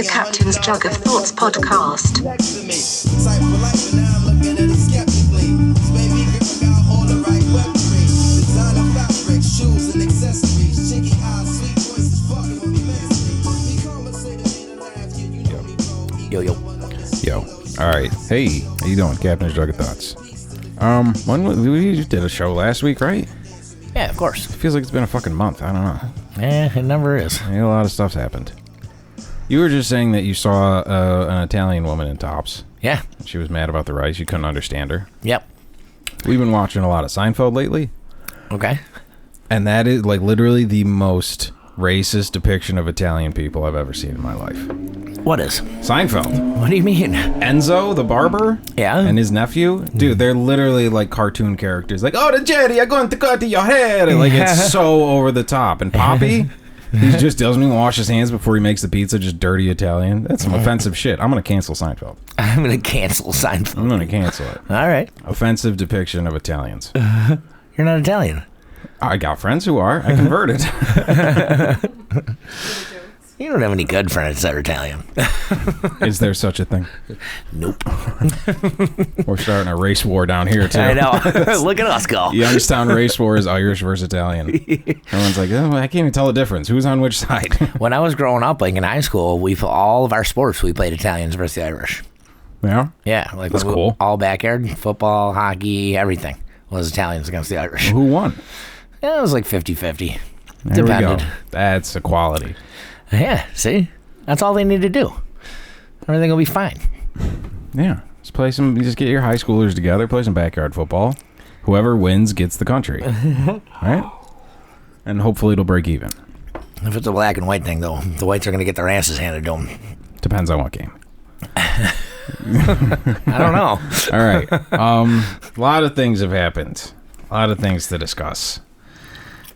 the Captain's Jug of Thoughts podcast. Yo. All right. Hey, how you doing, Captain's Jug of Thoughts? We just did a show last week, right? Yeah, of course. It feels like it's been a fucking month. I don't know. It never is. A lot of stuff's happened. You were just saying that you saw an Italian woman in tops. Yeah. She was mad about the rice. You couldn't understand her. Yep. We've been watching a lot of Seinfeld lately. Okay. And that is like literally the most racist depiction of Italian people I've ever seen in my life. What is? Seinfeld. What do you mean? Enzo, the barber, Yeah. and his nephew. Dude, they're literally like cartoon characters. Like, oh, the Jerry, I'm going to cut your hair. And like, it's so over the top. And Poppy, he just doesn't even wash his hands before he makes the pizza, just dirty Italian. That's some offensive shit. I'm going to cancel Seinfeld. I'm going to cancel Seinfeld. I'm going to cancel it. All right. Offensive depiction of Italians. You're not Italian. I got friends who are. I converted. You don't have any good friends that are Italian. Is there such a thing? Nope. We're starting a race war down here, too. I know. Look at us go. Youngstown race war is Irish versus Italian. Everyone's like, oh, I can't even tell the difference. Who's on which side? When I was growing up, like in high school, all of our sports, we played Italians versus the Irish. Yeah? Yeah. Like that's cool. All backyard, football, hockey, everything was Italians against the Irish. Who won? Yeah, it was like 50-50. There we go. That's equality. Yeah, see? That's all they need to do. Everything will be fine. Yeah. You just get your high schoolers together, play some backyard football. Whoever wins gets the country. Right? And hopefully it'll break even. If it's a black and white thing, though, the whites are going to get their asses handed to them. Depends on what game. I don't know. All right. A lot of things have happened. A lot of things to discuss.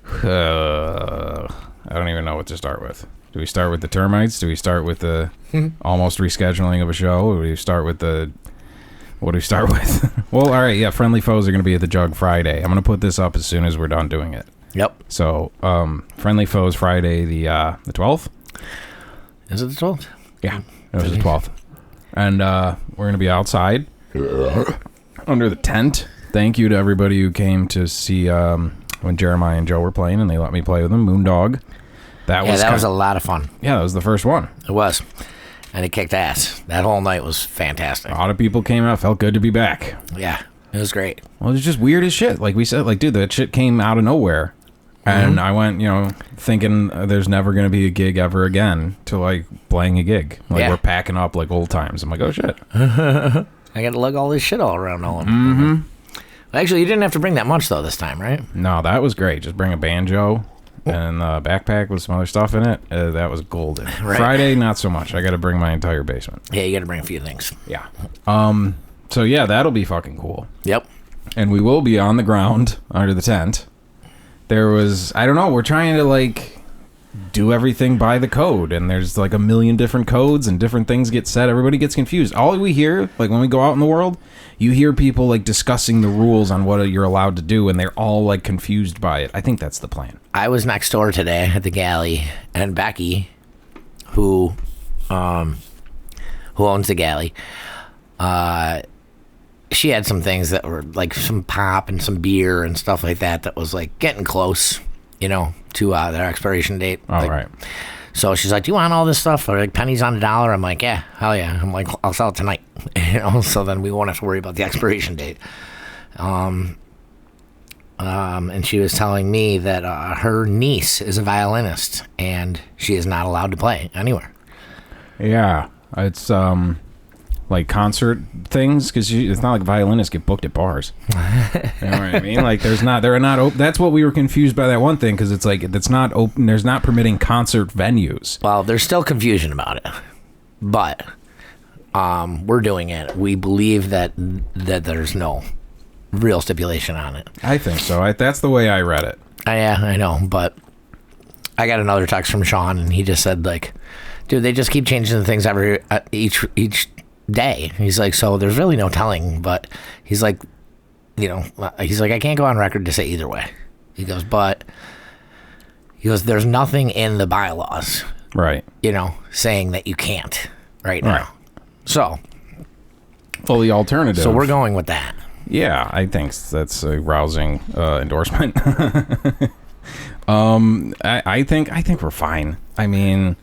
I don't even know what to start with. Do we start with the termites? Do we start with the almost rescheduling of a show? Or do we start with what do we start with? Well, all right, yeah, Friendly Foes are going to be at the Jug Friday. I'm going to put this up as soon as we're done doing it. Yep. So, Friendly Foes Friday, the 12th? Is it the 12th? Yeah, it was the 12th. And we're going to be outside under the tent. Thank you to everybody who came to see when Jeremiah and Joe were playing, and they let me play with them. Moondog. That was a lot of fun. Yeah, that was the first one. It was. And it kicked ass. That whole night was fantastic. A lot of people came out. Felt good to be back. Yeah, it was great. Well, it was just weird as shit. Like we said, like, dude, that shit came out of nowhere. And I went, thinking there's never going to be a gig ever again to, like, playing a gig. Like, we're packing up like old times. I'm like, oh, shit. I got to lug all this shit all around Nolan. Mm-hmm. Actually, you didn't have to bring that much, though, this time, right? No, that was great. Just bring a banjo and a backpack with some other stuff in it. That was golden. Right. Friday, not so much. I got to bring my entire basement. Yeah, you got to bring a few things. Yeah. So, yeah, that'll be fucking cool. Yep. And we will be on the ground under the tent. There was, I don't know, we're trying to, like, do everything by the code. And there's, like, a million different codes and different things get said. Everybody gets confused. All we hear, like, when we go out in the world, you hear people, like, discussing the rules on what you're allowed to do, and they're all, like, confused by it. I think that's the plan. I was next door today at the galley, and Becky, who owns the galley, she had some things that were, like, some pop and some beer and stuff like that was, like, getting close, to their expiration date. Oh, like, right. So she's like, do you want all this stuff for, like, pennies on the dollar? I'm like, yeah, hell yeah. I'm like, I'll sell it tonight. So then we won't have to worry about the expiration date. And she was telling me that her niece is a violinist, and she is not allowed to play anywhere. Yeah, it's, like concert things, because it's not like violinists get booked at bars. You know what I mean? Like they're not that's what we were confused by that one thing, because it's like it's not open. There's not permitting concert venues. Well, there's still confusion about it, but we're doing it. We believe that there's no real stipulation on it. I think so. That's the way I read it. Yeah, I know, but I got another text from Sean, and he just said, like, dude, they just keep changing the things every each day. He's like, so there's really no telling, but he's like, I can't go on record to say either way. He goes, there's nothing in the bylaws Right. saying that you can't right now. Right. So the alternative. So we're going with that. Yeah, I think that's a rousing endorsement. I think we're fine. I mean,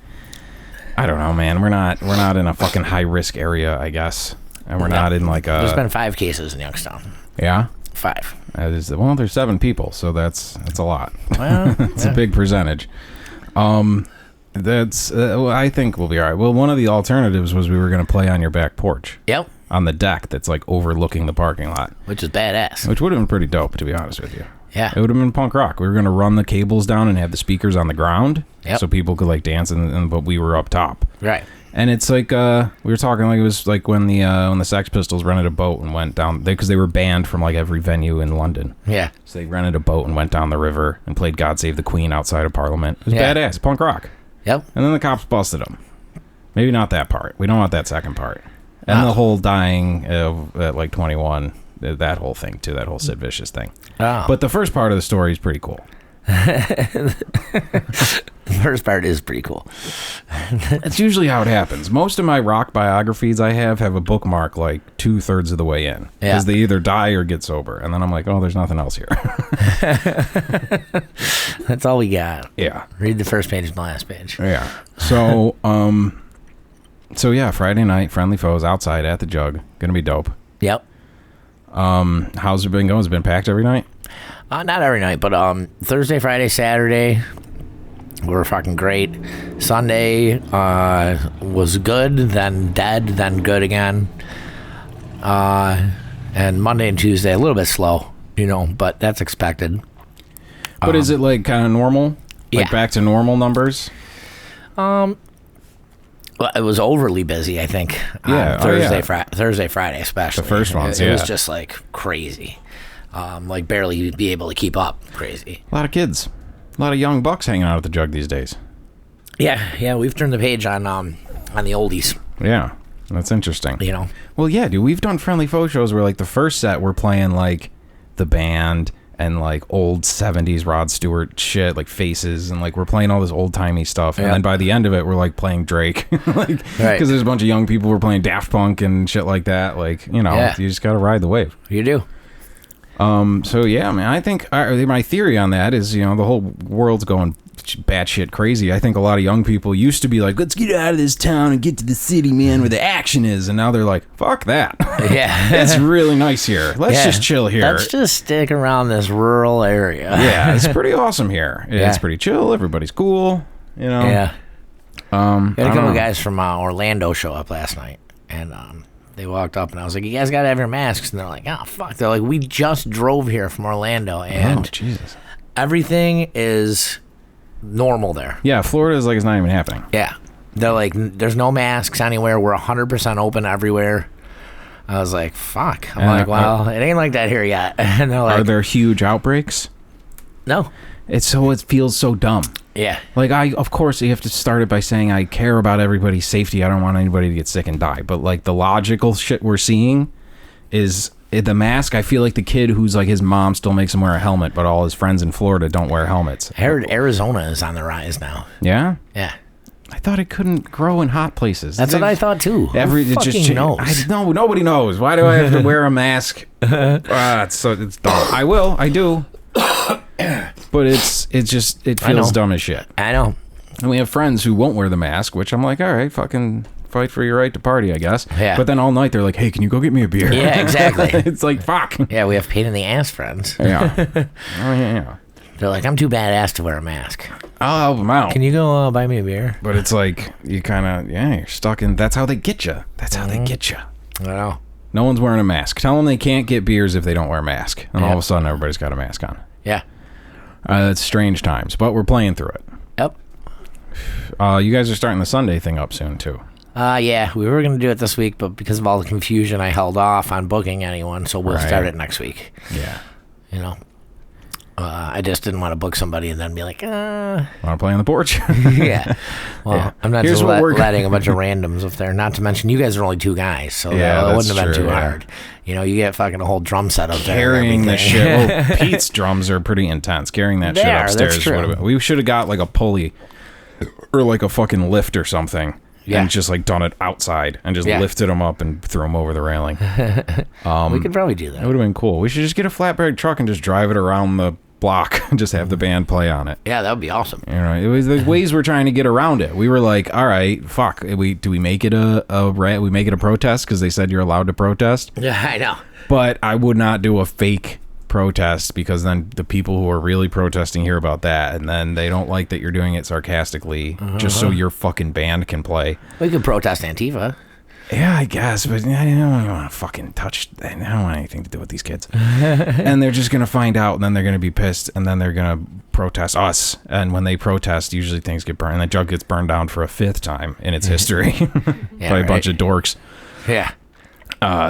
I don't know, man. We're not in a fucking high risk area, I guess, and we're not in like a. There's been 5 cases in Youngstown. Yeah. 5. There's 7 people, so that's a lot. Well, it's a big percentage. That's I think we'll be all right. Well, one of the alternatives was we were going to play on your back porch. Yep. On the deck that's like overlooking the parking lot, which is badass. Which would have been pretty dope, to be honest with you. Yeah. It would have been punk rock. We were going to run the cables down and have the speakers on the ground, so people could like dance, but we were up top. Right. And it's like we were talking like it was like when the Sex Pistols rented a boat and went down because they were banned from like every venue in London. Yeah. So they rented a boat and went down the river and played God Save the Queen outside of Parliament. It was badass, punk rock. Yep. And then the cops busted them. Maybe not that part. We don't want that second part. And the whole dying at like 21, that whole thing too, that whole Sid Vicious thing. Oh. But the first part of the story is pretty cool. The first part is pretty cool. That's usually how it happens. Most of my rock biographies I have a bookmark like 2/3 of the way in. Because they either die or get sober. And then I'm like, oh, there's nothing else here. That's all we got. Yeah. Read the first page and the last page. Yeah. So, Friday night, Friendly Foes outside at the Jug. Gonna be dope. Yep. How's it been going? Has it been packed every night? Not every night, but Thursday, Friday, Saturday were fucking great. Sunday was good, then dead, then good again. And Monday and Tuesday a little bit slow, but that's expected. But is it like kind of normal? Like back to normal numbers? Well, it was overly busy, I think. Yeah, Thursday, Friday, especially. The first ones, It was just like crazy. Like barely be able to keep up. Crazy. A lot of kids, a lot of young bucks hanging out at the Jug these days. Yeah. We've turned the page on the oldies. Yeah, that's interesting. Well, yeah, dude. We've done Friendly Foe shows where like the first set we're playing like the band and like old 70s Rod Stewart shit, like Faces, and like we're playing all this old timey stuff. And then by the end of it, we're like playing Drake, like because there's a bunch of young people who are playing Daft Punk and shit like that. Like you just gotta ride the wave. You do. So yeah, man, I think my theory on that is, the whole world's going batshit crazy. I think a lot of young people used to be like, let's get out of this town and get to the city, man, where the action is. And now they're like, fuck that. Yeah. It's really nice here. Let's just chill here. Let's just stick around this rural area. Yeah, it's pretty awesome here. It's pretty chill. Everybody's cool, Yeah. We had a couple of guys from Orlando show up last night. And they walked up and I was like, you guys got to have your masks. And they're like, oh, fuck. They're like, we just drove here from Orlando. And Jesus. Everything is normal there. Yeah, Florida is like it's not even happening. Yeah. They're like, there's no masks anywhere. We're 100% open everywhere. I was like, fuck. I'm like, well, it ain't like that here yet. And they're like, are there huge outbreaks? No. It feels so dumb. Yeah. Like, of course, you have to start it by saying I care about everybody's safety. I don't want anybody to get sick and die. But, like, the logical shit we're seeing is the mask. I feel like the kid who's, like, his mom still makes him wear a helmet, but all his friends in Florida don't wear helmets. I heard Arizona is on the rise now. Yeah? Yeah. I thought it couldn't grow in hot places. That's what I thought, too. Who fucking knows? No, nobody knows. Why do I have to wear a mask? It's dumb. I will. I do. But it feels dumb as shit. I know. And we have friends who won't wear the mask, which I'm like, all right, fucking fight for your right to party, I guess. Yeah. But then all night they're like, hey, can you go get me a beer? Yeah, exactly. It's like, fuck. Yeah, we have pain in the ass friends. Yeah. Oh, yeah. They're like, I'm too badass to wear a mask. I'll help them out. Can you go buy me a beer? But it's like, you kind of, you're stuck in, that's how they get you. That's how they get you. I know. No one's wearing a mask. Tell them they can't get beers if they don't wear a mask. And all of a sudden, everybody's got a mask on. Yeah. It's strange times, but we're playing through it. Yep. You guys are starting the Sunday thing up soon, too. Yeah, we were going to do it this week, but because of all the confusion, I held off on booking anyone, so we'll start it next week. Yeah. I just didn't want to book somebody and then be like, Want to play on the porch? Yeah. Well, I'm not just letting a bunch of randoms up there. Not to mention, you guys are only 2 guys, so it wouldn't have been too hard. You get fucking a whole drum set up there. Carrying the shit. Well, Pete's drums are pretty intense. Carrying that shit upstairs. We should have got like a pulley or like a fucking lift or something. Yeah. And just like done it outside and just lifted them up and threw them over the railing. We could probably do that. It would have been cool. We should just get a flatbed truck and just drive it around the block and just have the band play on it. Yeah, that would be awesome. You know, it was the ways we're trying to get around it. We were like, all right, fuck. Do we make it we make it a protest because they said you're allowed to protest? Yeah, I know. But I would not do a fake protest because then the people who are really protesting hear about that and then they don't like that you're doing it sarcastically just so your fucking band can play. We could protest Antifa. Yeah, I guess, but I don't want to fucking touch. I don't want anything to do with these kids. And they're just going to find out, and then they're going to be pissed, and then they're going to protest us. And when they protest, usually things get burned. And the jug gets burned down for a 5th time in its history by a bunch of dorks. Yeah.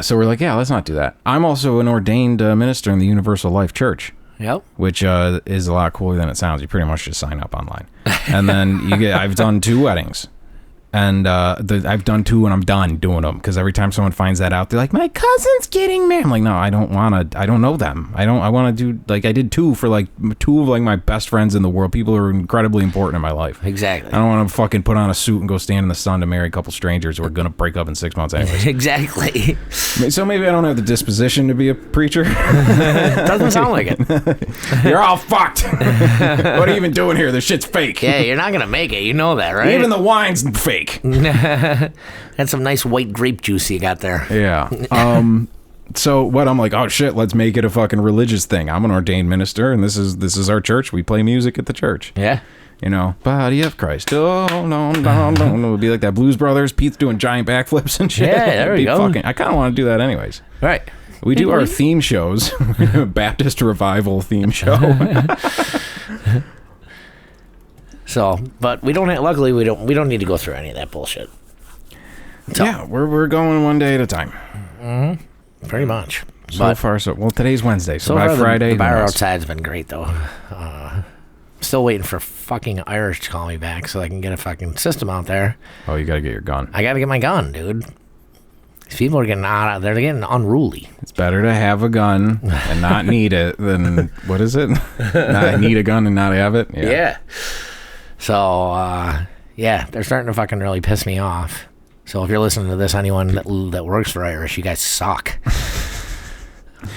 So we're like, yeah, let's not do that. I'm also an ordained minister in the Universal Life Church. Yep. Which is a lot cooler than it sounds. You pretty much just sign up online. And then I've done 2 weddings. And I've done 2 and I'm done doing them because every time someone finds that out, they're like, my cousin's getting married. I'm like, no, I don't know them. I want to do, like, I did 2 for like 2 of like my best friends in the world, people who are incredibly important in my life. Exactly. I don't want to fucking put on a suit and go stand in the sun to marry a couple strangers who are going to break up in 6 months anyways. Exactly. So maybe I don't have the disposition to be a preacher. Doesn't sound like it. You're all fucked. What are you even doing here? This shit's fake. Yeah, you're not going to make it. You know that, right? Even the wine's fake. That's some nice white grape juice you got there. Yeah. So what I'm like, oh shit, let's make it a fucking religious thing. I'm an ordained minister, and this is our church. We play music at the church. Yeah. You know, body of Christ. Oh no, no, no, no. It would be like that Blues Brothers. Pete's doing giant backflips and shit. Yeah, there we go. I kind of want to do that anyways. Right. We do our theme shows, Baptist revival theme show. So, but we don't. Luckily, we don't need to go through any of that bullshit. So, yeah, we're going one day at a time. Mm-hmm. Pretty much. So far, so well. Today's Wednesday, so by far Friday, the bar outside's been great though. Still waiting for fucking Irish to call me back so I can get a fucking system out there. Oh, you gotta get your gun. I gotta get my gun, dude. These people are getting they're getting unruly. It's better to have a gun and not need it than what is it? Not need a gun and not have it. Yeah. So, yeah, they're starting to fucking really piss me off. So if you're listening to this, anyone that works for Irish, you guys suck.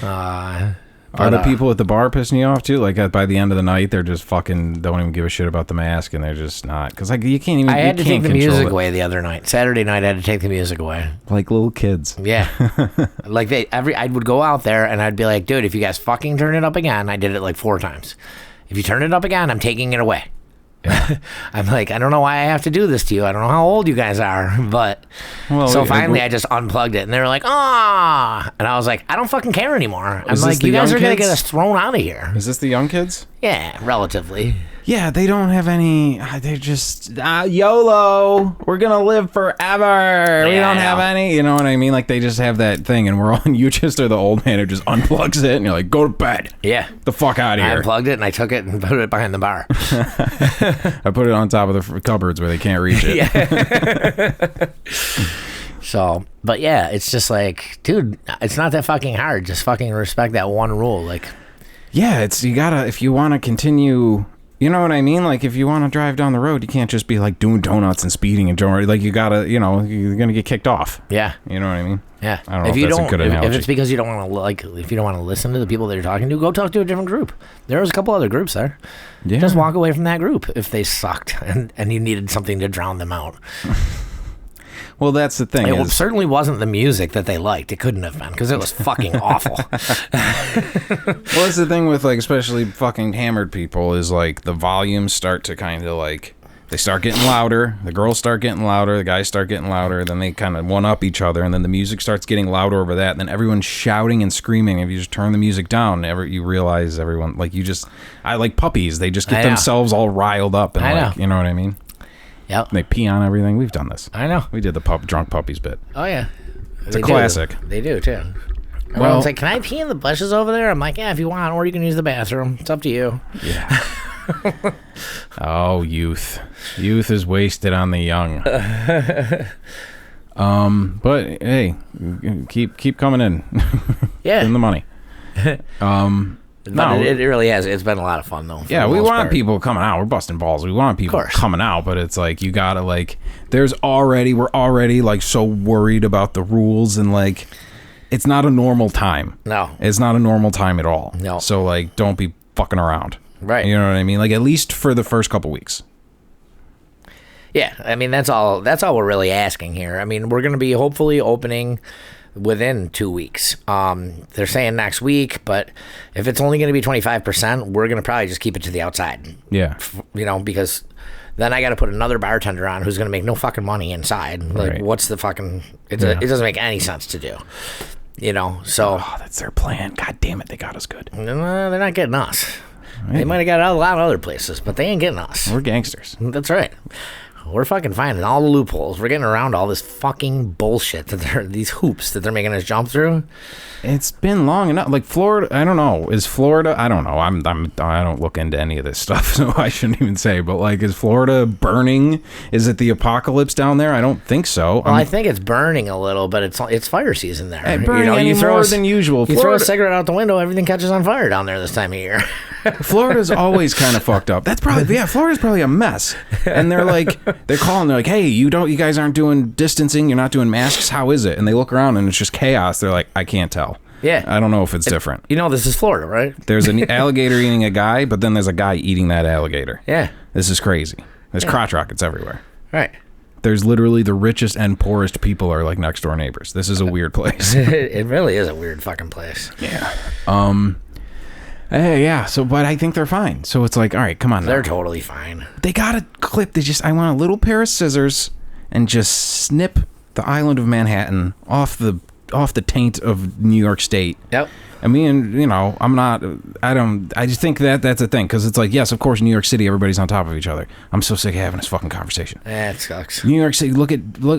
Are the people at the bar pissing you off too? Like by the end of the night, they're just fucking don't even give a shit about the mask, and they're just not because like you can't even. I had to take the music it. away the other night. Saturday night, I had to take the music away. Like little kids. Yeah, like I would go out there and I'd be like, dude, if you guys fucking turn it up again, I did it like 4 times. If you turn it up again, I'm taking it away. Yeah. I'm like, I don't know why I have to do this to you. I don't know how old you guys are, but so finally I just unplugged it, and they were like, "Ah!" And I was like, I don't fucking care anymore. I'm like, you guys are gonna get us thrown out of here. Is this the young kids? Yeah, relatively. Yeah, they don't have any. They're just YOLO. We're gonna live forever. We don't have any. You know what I mean? Like they just have that thing, and we're all. You just are the old man who just unplugs it, and you're like, go to bed. Yeah, the fuck out of here. I unplugged it and I took it and put it behind the bar. I put it on top of the cupboards where they can't reach it. Yeah. So, but yeah, it's just like, dude, it's not that fucking hard. Just fucking respect that one rule. Like, yeah, you gotta, if you want to continue, you know what I mean? Like, if you want to drive down the road, you can't just be like doing donuts and speeding and joining. Like, you gotta, you're gonna get kicked off. Yeah. You know what I mean? Yeah. I don't know if that's a good analogy. If it's because you don't want to, if you don't want to listen to the people that you're talking to, go talk to a different group. There was a couple other groups there. Yeah. Just walk away from that group if they sucked and you needed something to drown them out. Well, that's the thing. It certainly wasn't the music that they liked. It couldn't have been because it was fucking awful. Well, that's the thing with like especially fucking hammered people is like the volumes start to kind of like they start getting louder. The girls start getting louder. The guys start getting louder. Then they kind of one up each other, and then the music starts getting louder over that. And then everyone's shouting and screaming. If you just turn the music down, you realize everyone like I like puppies. They just get themselves all riled up and like you know what I mean. Yep. They pee on everything. We've done this. I know. We did the drunk puppies bit. Oh, yeah. It's a classic. They do, too. Well, it's like, can I pee in the bushes over there? I'm like, yeah, if you want, or you can use the bathroom. It's up to you. Yeah. Oh, youth. Youth is wasted on the young. But, hey, keep coming in. Yeah. Give them the money. But it really has. It's been a lot of fun, though. Yeah, we want people coming out. We're busting balls. We want people coming out, but it's like, you gotta, like, we're already, like, so worried about the rules, and, like, it's not a normal time. No. It's not a normal time at all. No. So, like, don't be fucking around. Right. You know what I mean? Like, at least for the first couple weeks. Yeah, I mean, that's all we're really asking here. I mean, we're going to be hopefully opening within 2 weeks. They're saying next week, but if it's only going to be 25%, we're going to probably just keep it to the outside. Yeah. You know, because then I got to put another bartender on who's going to make no fucking money inside. Like, right. What's the fucking... It doesn't make any sense to do. You know, so... Oh, that's their plan. God damn it, they got us good. They're not getting us. Right. They might have got a lot of other places, but they ain't getting us. We're gangsters. That's right. We're fucking finding all the loopholes. We're getting around all this fucking bullshit these hoops that they're making us jump through. It's been long enough. Like, Florida, I don't know. Is Florida? I don't know. I don't look into any of this stuff, so I shouldn't even say. But, like, is Florida burning? Is it the apocalypse down there? I don't think so. Well, I think it's burning a little, but it's fire season there. It burning more than usual. You throw a cigarette out the window, everything catches on fire down there this time of year. Florida's always kind of fucked up. That's probably Florida's probably a mess. And they're calling. They're like, hey, you guys aren't doing distancing. You're not doing masks. How is it? And they look around and it's just chaos. They're like, I can't tell. Yeah. I don't know if it's different. You know, this is Florida, right? There's an alligator eating a guy, but then there's a guy eating that alligator. Yeah. This is crazy. There's crotch rockets everywhere. Right. There's literally the richest and poorest people are like next door neighbors. This is a weird place. It really is a weird fucking place. Yeah. Yeah. So, but I think they're fine. So it's like, all right, come on now. They're totally fine. They got a clip. I want a little pair of scissors and just snip the island of Manhattan off the taint of New York State. Yep. I mean, you know, I just think that's a thing, because it's like, yes, of course, New York City, everybody's on top of each other. I'm so sick of having this fucking conversation. That sucks. New York City,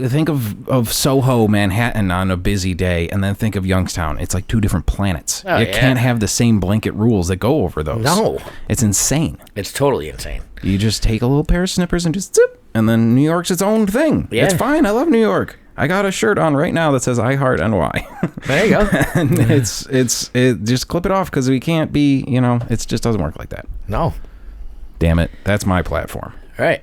think of Soho, Manhattan on a busy day, and then think of Youngstown. It's like two different planets. You can't have the same blanket rules that go over those. No. It's insane. It's totally insane. You just take a little pair of snippers and just zip, and then New York's its own thing. Yeah. It's fine. I love New York. I got a shirt on right now that says I heart NY. There you go. And it just clip it off, because we can't be, you know, it just doesn't work like that. No. Damn it. That's my platform. Right.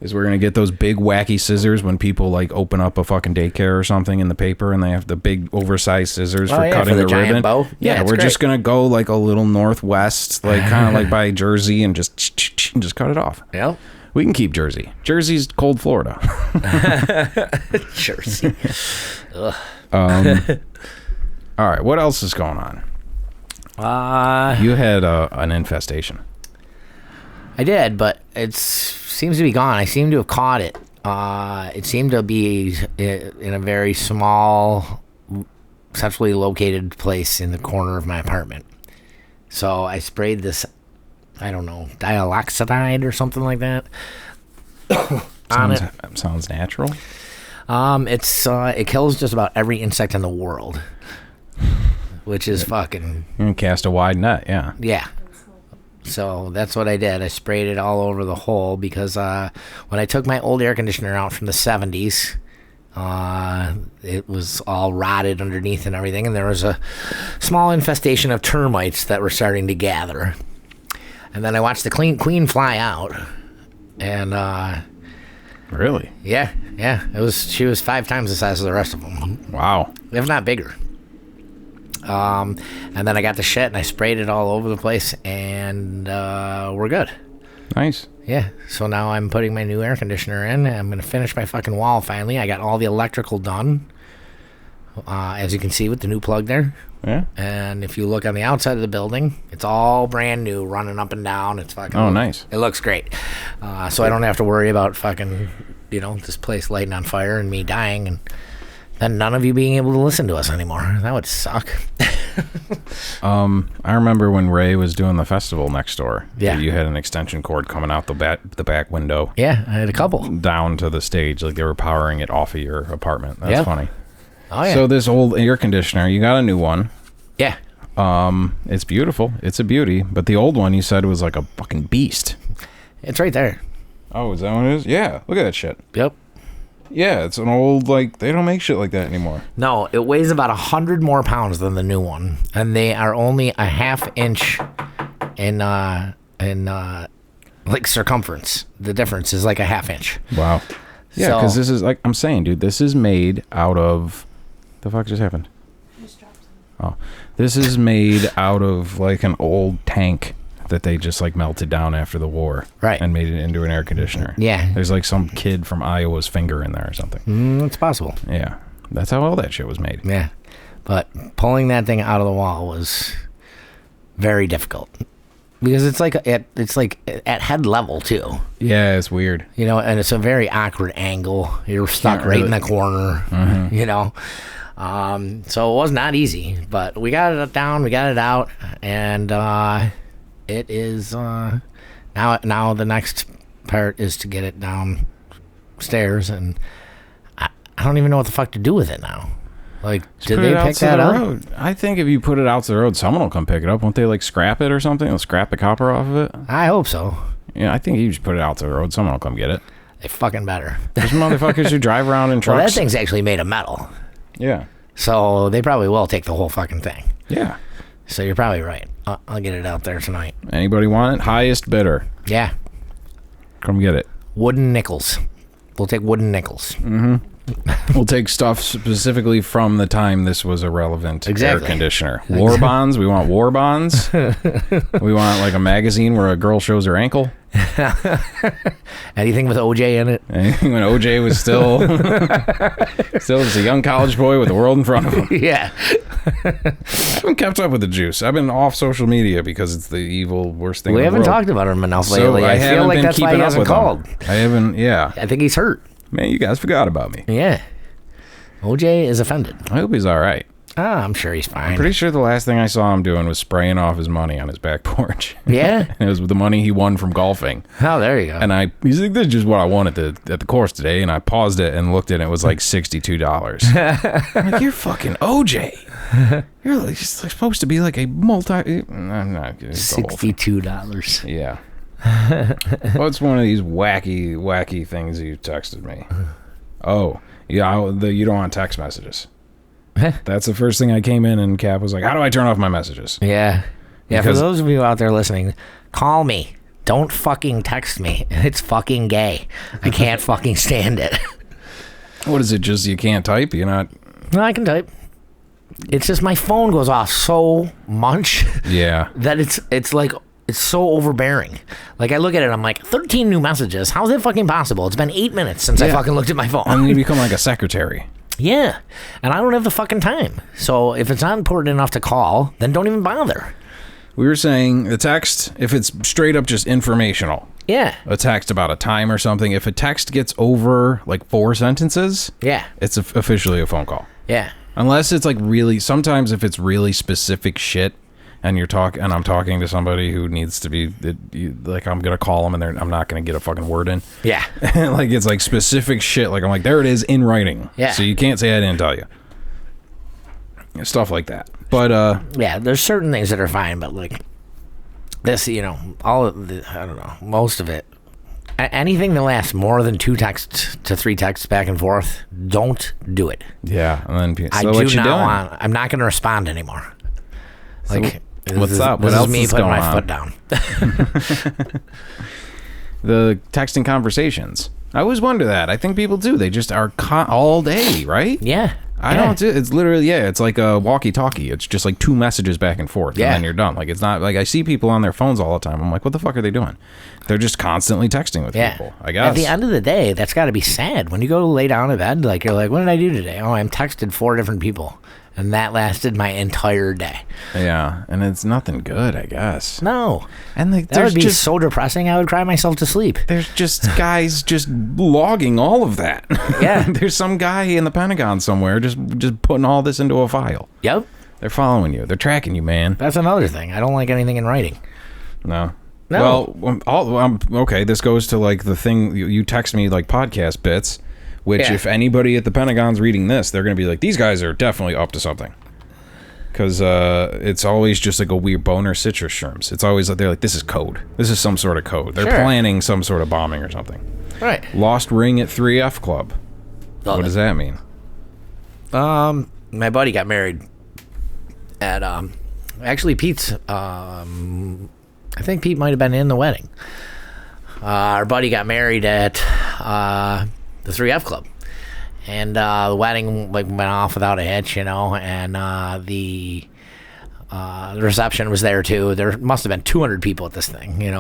Is we're going to get those big wacky scissors when people like open up a fucking daycare or something in the paper, and they have the big oversized scissors for cutting for the ribbon. giant bow. Yeah, we're just going to go like a little northwest, like kind of like by Jersey, and just cut it off. Yep. We can keep Jersey. Jersey's cold Florida. Jersey. All right, what else is going on? You had an infestation. I did, but it seems to be gone. I seem to have caught it. It seemed to be in a very small, centrally located place in the corner of my apartment. So I sprayed this, I don't know, dialoxidide or something like that. Sounds natural. It kills just about every insect in the world, which is fucking... You can cast a wide net, yeah. Yeah. So that's what I did. I sprayed it all over the hole because when I took my old air conditioner out from the 70s, it was all rotted underneath and everything, and there was a small infestation of termites that were starting to gather. And then I watched the queen fly out, and really, yeah, she was 5 times the size of the rest of them. Wow, if not bigger. And then I got the shit and I sprayed it all over the place, and we're good. Nice. Yeah, so now I'm putting my new air conditioner in. I'm going to finish my fucking wall finally. I got all the electrical done, as you can see with the new plug there. Yeah. And if you look on the outside of the building, it's all brand new, running up and down. It's fucking... Oh, nice. It looks great. So I don't have to worry about fucking, this place lighting on fire and me dying, and then none of you being able to listen to us anymore. That would suck. I remember when Ray was doing the festival next door. Yeah. You had an extension cord coming out the back window. Yeah, I had a couple. Down to the stage, like they were powering it off of your apartment. That's funny. Oh, yeah. So this old air conditioner, you got a new one. Yeah. It's beautiful. It's a beauty. But the old one, you said, was like a fucking beast. It's right there. Oh, is that what it is? Yeah. Look at that shit. Yep. Yeah, it's an old, like, they don't make shit like that anymore. No, it weighs about 100 more pounds than the new one, and they are only a half inch in like circumference. The difference is like a half inch. Wow. Yeah, because this is, like I'm saying, dude, this is made out of... The fuck just happened? Oh. This is made out of, like, an old tank that they just, like, melted down after the war. Right. And made it into an air conditioner. Yeah. There's, like, some kid from Iowa's finger in there or something. It's possible. Yeah. That's how all that shit was made. Yeah. But pulling that thing out of the wall was very difficult. Because it's like at head level, too. Yeah, it's weird. You know, and it's a very awkward angle. You're stuck right in the corner, you know. So it was not easy, but we got it down, we got it out, and it is now the next part is to get it downstairs, and I don't even know what the fuck to do with it now. Like, did they pick that up? Road. I think if you put it out to the road, someone will come pick it up. Won't they, like, scrap it or something? They'll scrap the copper off of it? I hope so. Yeah, I think you just put it out to the road. Someone will come get it. They fucking better. There's motherfuckers who drive around in trucks. Well, that thing's actually made of metal. Yeah. So they probably will take the whole fucking thing. Yeah. So you're probably right. I'll get it out there tonight. Anybody want it? Highest bidder. Yeah. Come get it. Wooden nickels. We'll take wooden nickels. Mm-hmm. We'll take stuff specifically from the time this was a relevant air conditioner. War bonds. We want war bonds. We want, like, a magazine where a girl shows her ankle. Anything with OJ in it. Anything when OJ was still just a young college boy with the world in front of him. Yeah. I haven't kept up with the juice. I've been off social media because it's the evil worst thing in the world. We haven't talked about him enough So lately. I feel like that's why he hasn't called. I haven't, yeah. I think he's hurt. Man, you guys forgot about me. Yeah. OJ is offended. I hope he's all right. I'm sure he's fine. I'm pretty sure the last thing I saw him doing was spraying off his money on his back porch. Yeah? And it was the money he won from golfing. Oh, there you go. And he's like, this is just what I won at the course today. And I paused it and looked at it. It was like $62. I'm like, you're fucking OJ. You're like, supposed to be like a I'm not $62. Yeah. What's one of these wacky things you texted me? Oh, yeah, you don't want text messages. That's the first thing I came in, and Cap was like, how do I turn off my messages? Yeah. Yeah, Because for those of you out there listening, call me. Don't fucking text me. It's fucking gay. I can't fucking stand it. What is it, just you can't type? You're not... No, I can type. It's just my phone goes off so much that it's like... It's so overbearing. Like, I look at it, I'm like, 13 new messages. How is it fucking possible? It's been 8 minutes since I fucking looked at my phone. And you become like a secretary. Yeah. And I don't have the fucking time. So if it's not important enough to call, then don't even bother. We were saying the text, if it's straight up just informational. Yeah. A text about a time or something. If a text gets over like 4 sentences, it's officially a phone call. Yeah. Unless it's like really, sometimes if it's really specific shit, and I'm talking to somebody who needs to be like, I'm gonna call them and I'm not gonna get a fucking word in. Yeah. Like, it's like specific shit. Like, I'm like, there it is in writing. Yeah. So you can't say I didn't tell you. Stuff like that. But yeah, there's certain things that are fine, but like this, you know, all of the, I don't know, most of it. Anything that lasts more than 2 texts to 3 texts back and forth, don't do it. Yeah. And then I do not want. I'm not gonna respond anymore. Like. What's up? This what is me putting my foot down. The texting conversations. I always wonder that. I think people do. They just are all day, right? Yeah. I don't do. It's literally, it's like a walkie-talkie. It's just like 2 messages back and forth, and then you're done. Like, it's not like I see people on their phones all the time. I'm like, what the fuck are they doing? They're just constantly texting with people, I guess. At the end of the day, that's got to be sad. When you go to lay down in bed, like, you're like, what did I do today? Oh, I'm texted 4 different people. And that lasted my entire day. Yeah, and it's nothing good, I guess. No. And like, that would be so depressing, I would cry myself to sleep. There's just guys just logging all of that. Yeah. There's some guy in the Pentagon somewhere just putting all this into a file. Yep. They're following you. They're tracking you, man. That's another thing. I don't like anything in writing. No. Well, okay, this goes to like the thing, you text me like podcast bits. Which, if anybody at the Pentagon's reading this, they're going to be like, these guys are definitely up to something. Because it's always just like a weird boner citrus shrooms. It's always like, they're like, this is code. This is some sort of code. They're planning some sort of bombing or something. Right. Lost ring at 3F Club. What does that mean? My buddy got married at actually Pete's. I think Pete might have been in the wedding. Our buddy got married at the 3F Club, and the wedding went off without a hitch, and the reception was there too. There must have been 200 people at this thing, we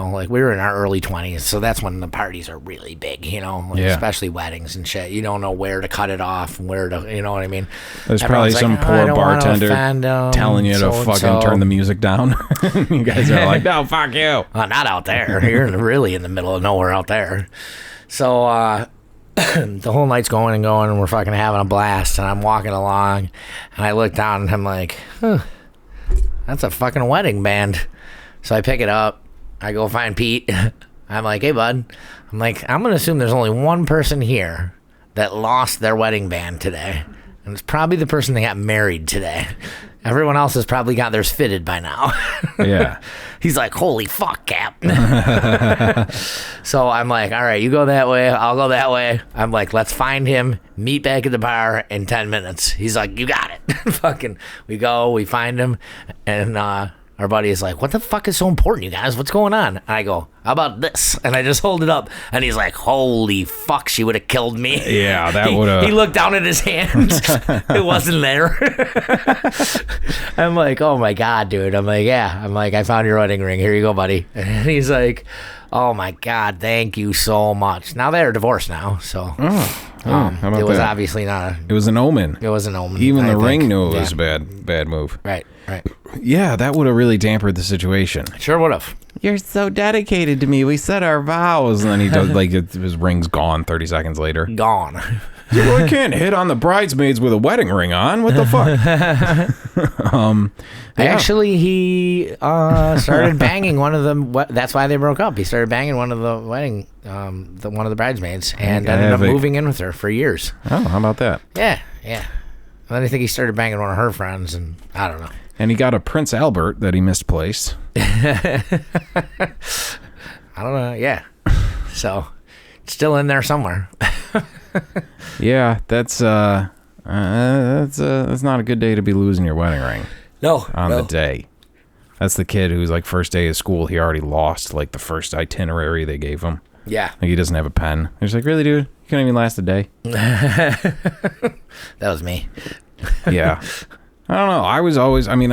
were in our early 20s, so that's when the parties are really big, especially weddings and shit. You don't know where to cut it off and where to, you know what I mean? There's probably some poor bartender telling you to fucking turn the music down. You guys are like, no, fuck you. Not out there. You're really in the middle of nowhere out there. So, the whole night's going and going, and we're fucking having a blast, and I'm walking along, and I look down, and I'm like, that's a fucking wedding band. So I pick it up. I go find Pete. I'm like, hey, bud. I'm like, I'm going to assume there's only one person here that lost their wedding band today. And it's probably the person that got married today. Everyone else has probably got theirs fitted by now. Yeah. He's like, holy fuck, Cap. So I'm like, all right, you go that way. I'll go that way. I'm like, let's find him. Meet back at the bar in 10 minutes. He's like, you got it. Fucking, we go, we find him. And our buddy is like, what the fuck is so important, you guys? What's going on? And I go, how about this? And I just hold it up. And he's like, holy fuck, she would have killed me. Yeah, that would have. He looked down at his hands. It wasn't there. I'm like, oh my God, dude. I'm like, yeah. I'm like, I found your wedding ring. Here you go, buddy. And he's like, oh my God, thank you so much. Now they're divorced now. So how about it was that? obviously not It was an omen. It was an omen. Even the I think. ring knew it was a bad move. Right. Yeah, that would have really dampened the situation. Sure would have. You're so dedicated to me. We said our vows. And then he does, his ring's gone 30 seconds later. Gone. Well, I can't hit on the bridesmaids with a wedding ring on. What the fuck? Actually, he started banging one of them. That's why they broke up. He started banging one of the wedding, one of the bridesmaids, and ended up moving in with her for years. Oh, how about that? Yeah. And then I think he started banging one of her friends, and I don't know. And he got a Prince Albert that he misplaced. I don't know. Yeah. So, it's still in there somewhere. Yeah, that's not a good day to be losing your wedding ring. No. On the day. That's the kid who's first day of school, he already lost the first itinerary they gave him. Yeah. He doesn't have a pen. He's like, really, dude? You couldn't even last a day? That was me. Yeah. I don't know.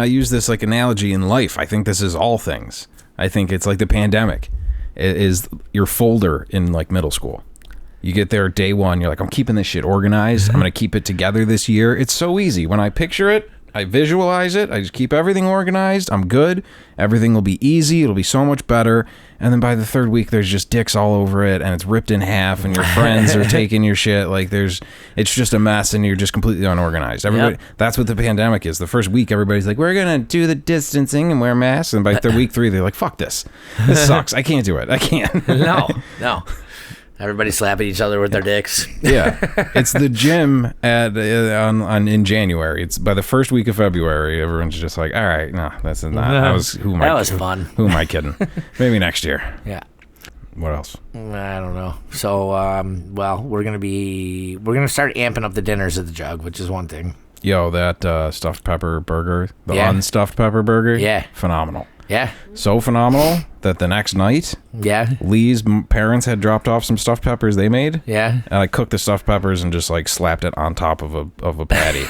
I use this analogy in life. I think this is all things. I think it's like the pandemic. It is your folder in middle school. You get there day one, you're like, I'm keeping this shit organized. I'm going to keep it together this year. It's so easy. When I picture it, I visualize it. I just keep everything organized. I'm good. Everything will be easy. It'll be so much better. And then by the third week, there's just dicks all over it, and it's ripped in half, and your friends are taking your shit. It's just a mess, and you're just completely unorganized. Everybody, That's what the pandemic is. The first week, everybody's like, we're going to do the distancing and wear masks. And by week 3, they're like, fuck this. This sucks. I can't do it. I can't. No. Everybody slapping each other with their dicks. Yeah, it's the gym in January. It's by the first week of February. Everyone's just like, all right, no, that's not. That was fun. Who am I kidding? Maybe next year. Yeah. What else? I don't know. So, we're gonna start amping up the dinners at the Jug, which is one thing. Yo, that stuffed pepper burger, unstuffed pepper burger. Yeah, phenomenal. Yeah. So phenomenal that the next night, Lee's parents had dropped off some stuffed peppers they made. Yeah. And I cooked the stuffed peppers and just slapped it on top of a patty.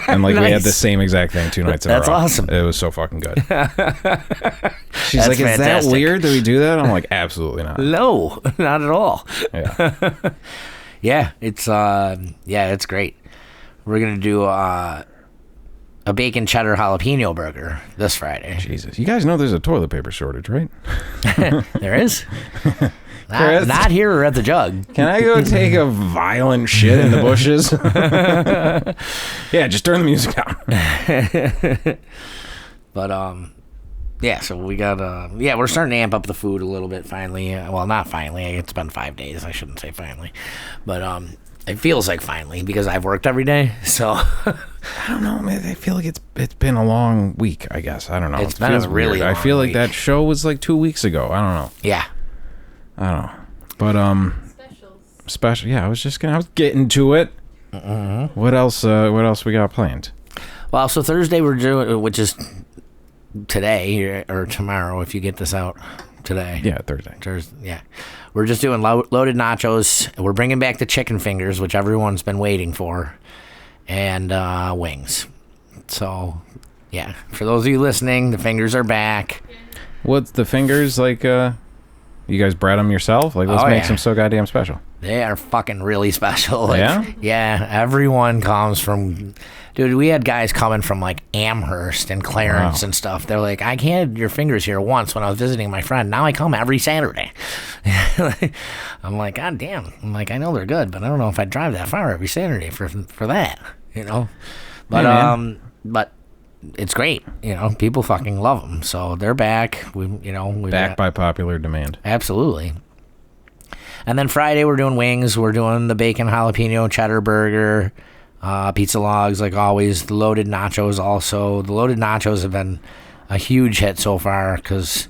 And Nice. We had the same exact thing 2 nights in a row. That's awesome. It was so fucking good. She's That's like, is that fantastic. weird that we do that? I'm like, absolutely not. No, not at all. Yeah. Yeah, it's great. We're going to do a bacon cheddar jalapeno burger this Friday. Jesus. You guys know there's a toilet paper shortage, right? There is? Not here or at the Jug. Can I go take a violent shit in the bushes? Yeah, just turn the music down. But, yeah, so we got, we're starting to amp up the food a little bit finally. Well, not finally. It's been 5 days. I shouldn't say finally. But, it feels like finally because I've worked every day, so... I don't know, man. I feel like it's been a long week, I guess. I don't know. It's been a really long I feel like week. that show was 2 weeks ago. I don't know. Yeah. I don't know. But, special. Yeah, I was getting to it. What else? What else we got planned? Well, so Thursday we're doing, which is today or tomorrow if you get this out today. Yeah, Thursday. Yeah. We're just doing loaded nachos. We're bringing back the chicken fingers, which everyone's been waiting for, and wings. So, yeah. For those of you listening, the fingers are back. What's the fingers like? You guys bred them yourself? Like, what makes them so goddamn special? They are fucking really special. Like, Yeah? Yeah, everyone comes from... Dude, we had guys coming from, like, Amherst and Clarence and stuff. They're like, I had your fingers here once when I was visiting my friend. Now I come every Saturday. I'm like, God damn. I'm like, I know they're good, but I don't know if I'd drive that far every Saturday for that, you know? But, hey, but it's great. You know, people fucking love them. So they're back. We Back by popular demand. Absolutely. And then Friday we're doing wings. We're doing the bacon jalapeno cheddar burger, pizza logs like always. The loaded nachos also. The loaded nachos have been a huge hit so far because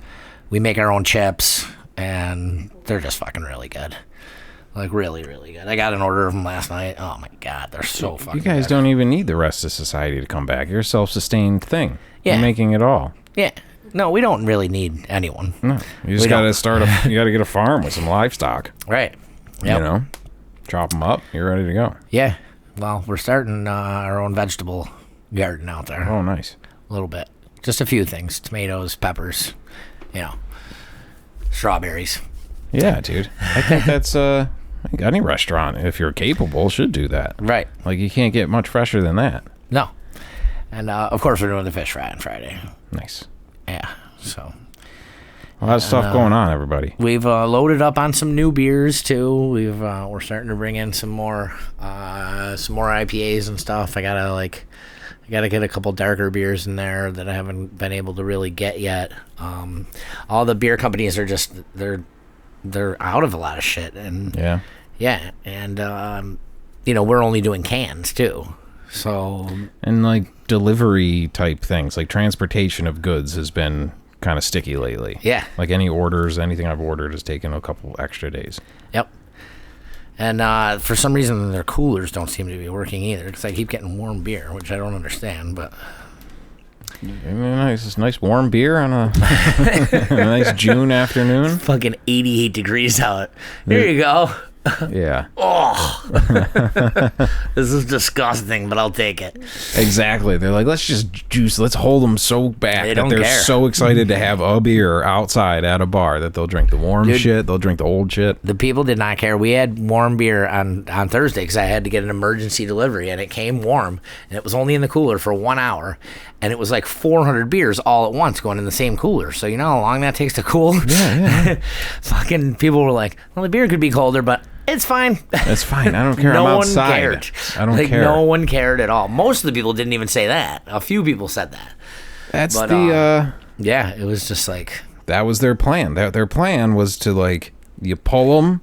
we make our own chips and they're just fucking really good. Like really, really good. I got an order of them last night. Oh my God, they're so fucking good. You guys don't even need the rest of society to come back. You're a self-sustained thing. Yeah. You're making it all. Yeah. No, we don't really need anyone. No, you just got to start you got to get a farm with some livestock. Right. Yep. You know, chop them up. You're ready to go. Yeah. Well, we're starting our own vegetable garden out there. Oh, nice. A little bit. Just a few things. Tomatoes, peppers, you know, strawberries. Yeah, dude. I think that's any restaurant, if you're capable, should do that. Right. Like, you can't get much fresher than that. No. And, of course, we're doing the fish fry on Friday. Nice. Yeah, so. A lot of stuff going on, everybody. We've loaded up on some new beers, too. We're starting to bring in some more IPAs and stuff. I gotta get a couple darker beers in there that I haven't been able to really get yet. All the beer companies are just, they're out of a lot of shit. And yeah. And, you know, we're only doing cans, too. So. And, like, delivery type things, like transportation of goods has been kind of sticky lately. Yeah. Like any orders, anything I've ordered has taken a couple extra days. Yep. And for some reason, their coolers don't seem to be working either because I keep getting warm beer, which I don't understand, but. Nice warm beer on a nice June afternoon. It's fucking 88 degrees out. Here you go. Yeah. Oh. This is disgusting, but I'll take it. Exactly. They're like, let's hold them so back that they're so excited to have a beer outside at a bar that they'll drink the warm shit, they'll drink the old shit. The people did not care. We had warm beer on Thursday because I had to get an emergency delivery, and it came warm, and it was only in the cooler for 1 hour, and it was like 400 beers all at once going in the same cooler. So you know how long that takes to cool? Yeah. Fucking people were like, well, the beer could be colder, but it's fine. It's fine. I don't care. I'm outside. No one cared. I don't care. No one cared at all. Most of the people didn't even say that. A few people said that. Yeah, it was just like. That was their plan. Their plan was to, like, you pull them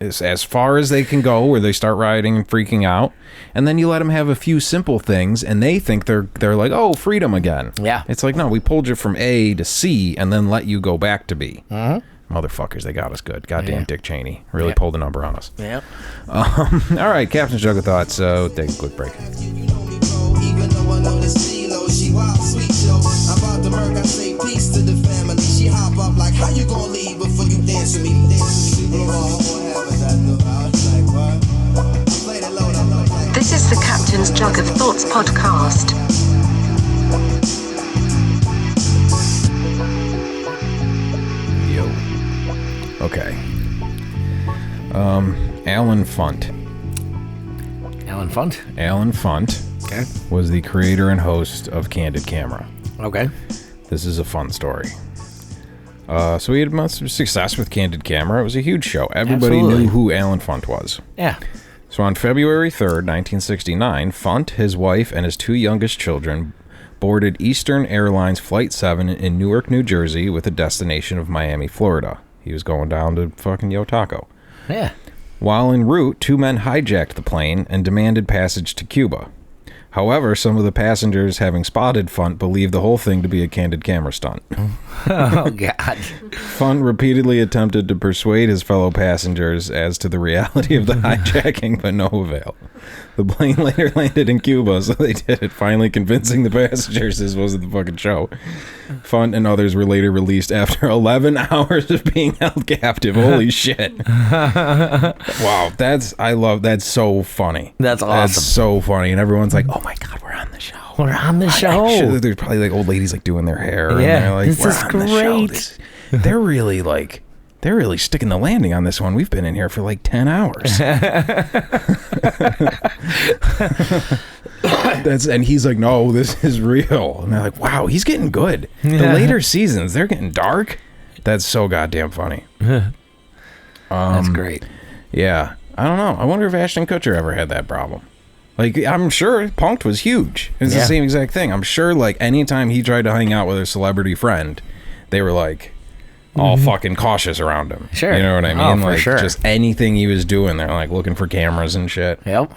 as far as they can go where they start rioting and freaking out, and then you let them have a few simple things, and they think they're like, oh, freedom again. Yeah. It's like, no, we pulled you from A to C and then let you go back to B. Mm-hmm. Motherfuckers, they got us good. Goddamn Dick Cheney. Really pulled a number on us. Yep. All right, Captain's Jug of Thoughts. So take a quick break. This is the Captain's Jug of Thoughts podcast. Okay. Alan Funt. Alan Funt? Alan Funt was the creator and host of Candid Camera. Okay. This is a fun story. So he had much success with Candid Camera. It was a huge show. Everybody knew who Alan Funt was. Yeah. So on February 3rd, 1969, Funt, his wife, and his two youngest children boarded Eastern Airlines Flight 7 in Newark, New Jersey, with a destination of Miami, Florida. He was going down to fucking Yo Taco. Yeah. While en route, two men hijacked the plane and demanded passage to Cuba. However, some of the passengers, having spotted Funt, believed the whole thing to be a Candid Camera stunt. Oh, God. Funt repeatedly attempted to persuade his fellow passengers as to the reality of the hijacking, but no avail. The plane later landed in Cuba, so they did it, finally convincing the passengers this wasn't the fucking show. Funt and others were later released after 11 hours of being held captive. Holy shit. Wow, that's so funny. That's awesome. That's so funny. And everyone's like, oh my God, we're on the show. We're on the show. There's probably like old ladies like doing their hair. Yeah, and they're like, this is great. They're really sticking the landing on this one. We've been in here for like 10 hours. And he's like, no, this is real. And they're like, wow, he's getting good. The later seasons, they're getting dark. That's so goddamn funny. That's great. Yeah. I don't know. I wonder if Ashton Kutcher ever had that problem. Like, I'm sure Punked was huge. It's the same exact thing. I'm sure, like, anytime he tried to hang out with a celebrity friend, they were, like, all fucking cautious around him. Sure. You know what I mean? Oh, for like, sure. just anything he was doing, they're, like, looking for cameras and shit. Yep.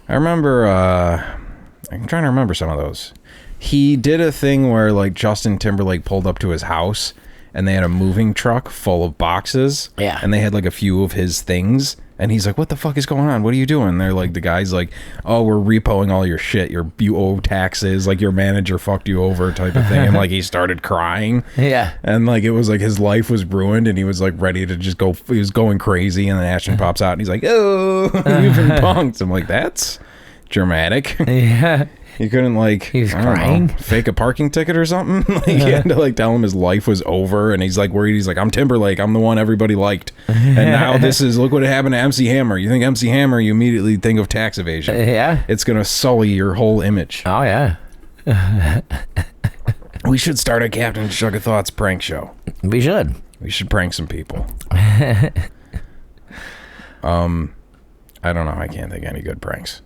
I remember, I'm trying to remember some of those. He did a thing where, like, Justin Timberlake pulled up to his house, and they had a moving truck full of boxes. Yeah. And they had, like, a few of his things. And he's like, what the fuck is going on? What are you doing? They're like, the guy's like, oh, we're repoing all your shit. You owe taxes. Like, your manager fucked you over type of thing. And, like, he started crying. Yeah. And, like, it was like his life was ruined. And he was, like, ready to just go. He was going crazy. And then Ashton pops out. And he's like, oh, you've been punked. I'm like, that's dramatic. Yeah. You couldn't, like, He was I don't crying? know, fake a parking ticket or something? Like, he had to, like, tell him his life was over, and he's, like, worried. He's like, I'm Timberlake. I'm the one everybody liked. And now look what happened to MC Hammer. You think MC Hammer, you immediately think of tax evasion. Yeah. It's going to sully your whole image. Oh, yeah. We should start a Captain Jug of Thoughts prank show. We should. We should prank some people. I don't know. I can't think of any good pranks.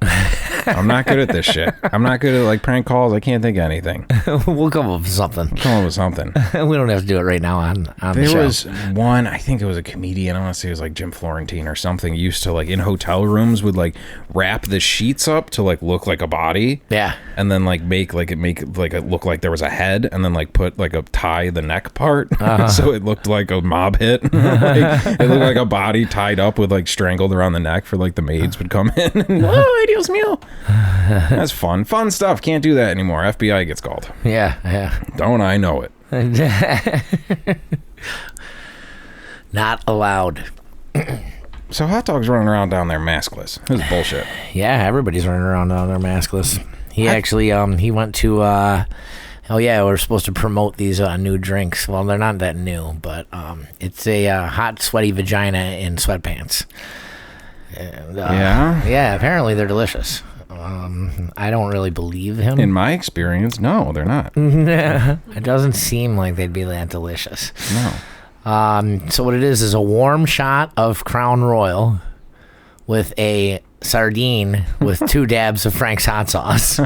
I'm not good at this shit. I'm not good at, like, prank calls. I can't think of anything. We'll come up with something. Come up with something. We don't have to do it right now on the show. There was one, I think it was a comedian, I want to say it was like Jim Florentine or something, used to, like, in hotel rooms would, like, wrap the sheets up to, like, look like a body. Yeah. And then, like, make it look like there was a head, and then, like, put, like, tie the neck part so it looked like a mob hit. Like, it looked like a body tied up with, like, strangled around the neck for, like, the maids would come in and, oh, Dios mío. That's fun stuff. Can't do that anymore. FBI gets called. Yeah. Don't I know it? Not allowed. So Hot Dog's running around down there maskless. This is bullshit. Yeah, everybody's running around down there maskless. He actually, he went to, we're supposed to promote these new drinks. Well, they're not that new, but it's a hot, sweaty vagina in sweatpants. And, yeah, apparently they're delicious. I don't really believe him. In my experience, no, they're not. It doesn't seem like they'd be that delicious. No. So what it is a warm shot of Crown Royal with a sardine with 2 dabs of Frank's hot sauce.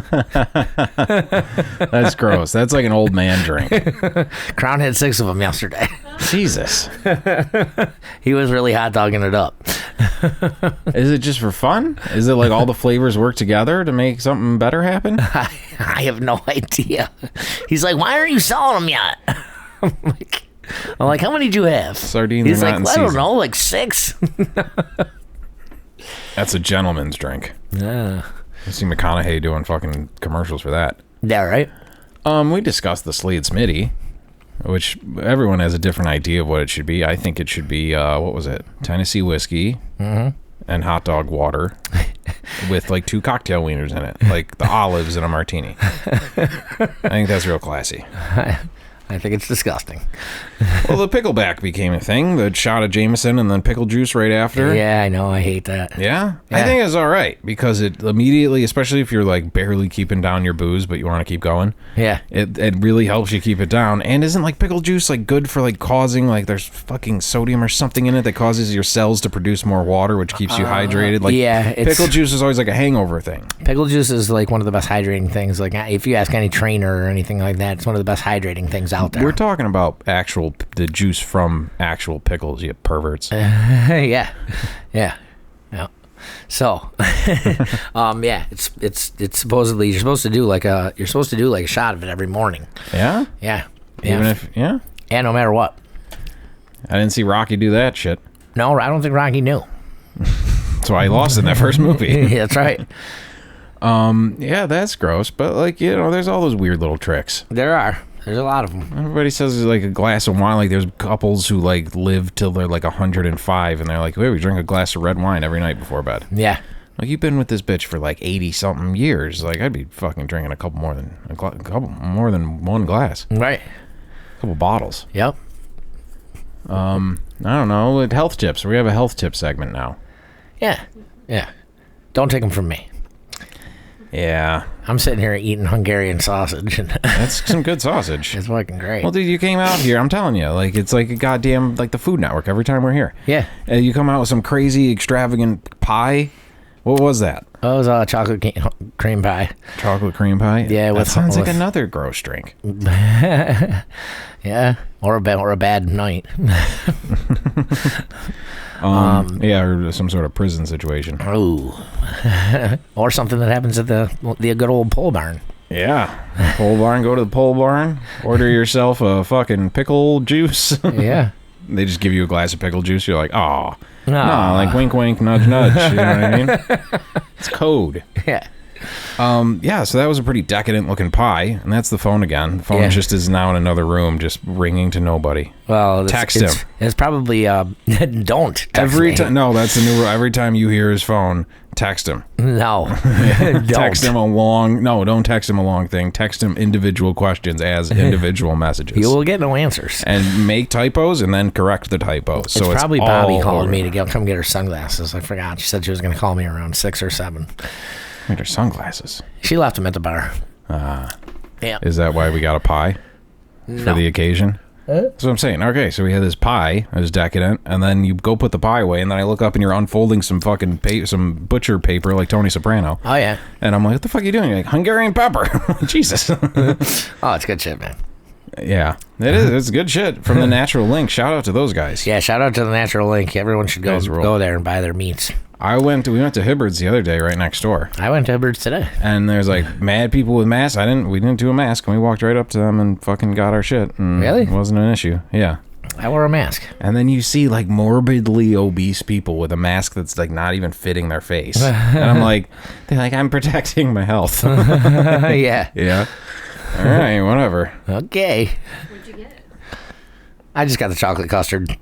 That's gross. That's like an old man drink. Crown had 6 of them yesterday. Jesus. He was really hot dogging it up. Is it just for fun? Is it like all the flavors work together to make something better happen? I have no idea. He's like, why aren't you selling them yet? I'm like, how many did you have? Sardines He's are like, not in I don't season. know, like 6. That's a gentleman's drink. Yeah. I see McConaughey doing fucking commercials for that. Yeah, right? We discussed the Slade Smitty, which everyone has a different idea of what it should be. I think it should be, what was it? Tennessee whiskey and hot dog water with like 2 cocktail wieners in it, like the olives in a martini. I think that's real classy. I think it's disgusting. Well, the pickleback became a thing. The shot of Jameson and then pickle juice right after. Yeah, I know. I hate that. Yeah? I think it's all right because it immediately, especially if you're like barely keeping down your booze, but you want to keep going. Yeah. It really helps you keep it down. And isn't like pickle juice like good for like causing like there's fucking sodium or something in it that causes your cells to produce more water, which keeps you hydrated? Like yeah, pickle juice is always like a hangover thing. Pickle juice is like one of the best hydrating things. Like if you ask any trainer or anything like that, it's one of the best hydrating things out there. We're talking about the juice from actual pickles, you perverts. Yeah. So, it's supposedly you're supposed to do like a shot of it every morning. Yeah? Yeah. Even if no matter what. I didn't see Rocky do that shit. No, I don't think Rocky knew. That's why he lost in that first movie. Yeah, that's right. Yeah, that's gross. But, like, you know, there's all those weird little tricks. There are. There's a lot of them. Everybody says there's, like, a glass of wine. Like, there's couples who, like, live till they're, like, 105, and they're like, wait, we drink a glass of red wine every night before bed. Yeah. Like, you've been with this bitch for, like, 80-something years. Like, I'd be fucking drinking a couple more than one glass. Right. A couple bottles. Yep. I don't know. With health tips. We have a health tip segment now. Yeah. Yeah. Don't take them from me. Yeah. I'm sitting here eating Hungarian sausage. And That's some good sausage. it's fucking great. Well, dude, you came out here. I'm telling you. Like, it's like a goddamn, like, the Food Network every time we're here. Yeah. And you come out with some crazy, extravagant pie. What was that? Oh, it was chocolate cream pie. Chocolate cream pie? Yeah. That sounds like another gross drink. Yeah. Or a bad night. Yeah, or some sort of prison situation. Ooh. Or something that happens at the good old pole barn. Yeah. Pole barn, go to the pole barn, order yourself a fucking pickle juice. Yeah. They just give you a glass of pickle juice. You're like, oh. No. No, like wink, wink, nudge, nudge. You know what I mean? It's code. Yeah. Yeah, so that was a pretty decadent looking pie, and that's the phone again. The phone Yeah. just is now in another room, just ringing to nobody. Well, Text him. It's probably don't text Every me. time, no, that's the new rule. Every time you hear his phone, text him. No. Don't. Text him don't text him a long thing. Text him individual questions as individual messages. You will get no answers. And make typos and then correct the typos. It's So probably it's Bobby all calling over. me to come get her sunglasses. I forgot. She said she was going to call me around 6 or 7. Wait, her sunglasses. She left them at the bar. Yeah. Is that why we got a pie for the occasion? That's what I'm saying. Okay, so we had this pie. It was decadent, and then you go put the pie away, and then I look up and you're unfolding some fucking some butcher paper like Tony Soprano. Oh, yeah. And I'm like, what the fuck are you doing? You're like, Hungarian pepper. Jesus. Oh, it's good shit, man. Yeah, it is. It's good shit from the Natural Link. Shout out to those guys. Yeah, shout out to the Natural Link. Everyone should Guys rule. go there and buy their meats. We went to Hibbard's the other day, right next door, I went to Hubbard's today. and there's like mad people with masks. We didn't do a mask, and we walked right up to them and fucking got our shit. And Really? It wasn't an issue. Yeah. I wore a mask. And then you see like morbidly obese people with a mask that's like not even fitting their face. And I'm like, they're like, I'm protecting my health. Yeah. Yeah. All right, whatever. Okay. Where'd you get it? I just got the chocolate custard.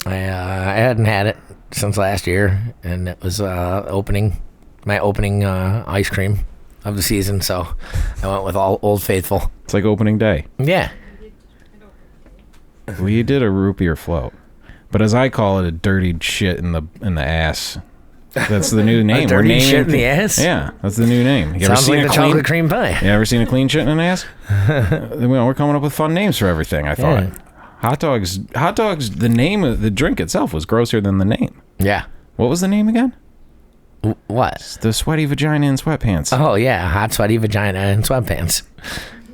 I hadn't had it since last year, and it was my opening ice cream of the season, so I went with Old Faithful. It's like opening day. Yeah. We did a root beer float, but as I call it, a dirty shit in the ass. That's the new name. A dirty We're naming shit in the ass? Yeah, that's the new name. You Sounds like a the clean? chocolate cream pie. You ever seen a clean shit in an ass? We're coming up with fun names for everything. I thought. Yeah. Hot dogs. The name of the drink itself was grosser than the name. Yeah. What was the name again? What? The sweaty vagina in sweatpants. Oh, yeah. Hot, sweaty vagina and sweatpants.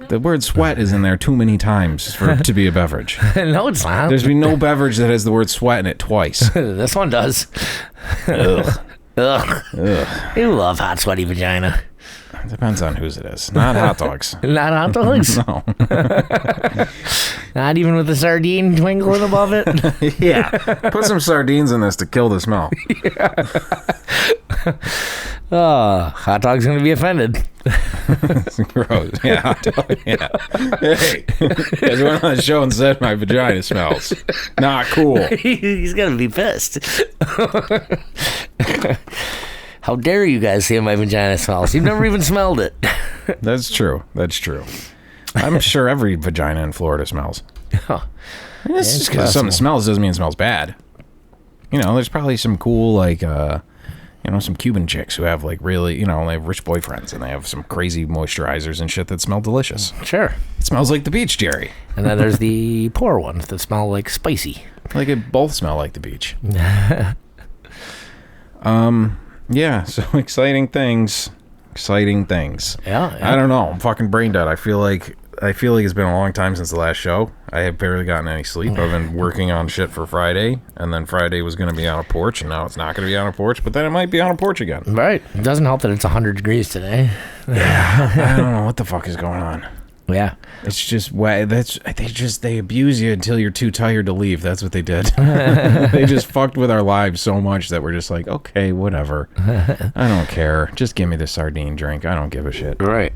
The word sweat is in there too many times for it to be a beverage. No, it's not. There's been no beverage that has the word sweat in it twice. This one does. Ugh. Ugh. Ugh. You love hot, sweaty vagina. Depends on whose it is. Not hot dogs. Not hot dogs? No. Not even with the sardine twinkling above it? Yeah. Put some sardines in this to kill the smell. Oh, hot dog's going to be offended. It's gross. Yeah, hot dog. Yeah. Hey, guys went on the show and said my vagina smells. Not cool. He's going to be pissed. How dare you guys say my vagina smells? You've never even smelled it. That's true. That's true. I'm sure every vagina in Florida smells. Oh, It's it's just because something possible. smells doesn't mean it smells bad. You know, there's probably some cool, like, some Cuban chicks who have, like, really, they have rich boyfriends and they have some crazy moisturizers and shit that smell delicious. Sure. It smells like the beach, Jerry. And then there's the poor ones that smell like spicy. Like, it both smell like the beach. Yeah, so exciting things. Yeah. I don't know. I'm fucking brain dead. I feel like it's been a long time since the last show. I have barely gotten any sleep. I've been working on shit for Friday, and then Friday was going to be on a porch, and now it's not going to be on a porch, but then it might be on a porch again. Right. It doesn't help that it's 100 degrees today. I don't know what the fuck is going on. Yeah. It's just they abuse you until you're too tired to leave. That's what they did. They just fucked with our lives so much that we're just like, okay, whatever. I don't care. Just give me the sardine drink. I don't give a shit. Right.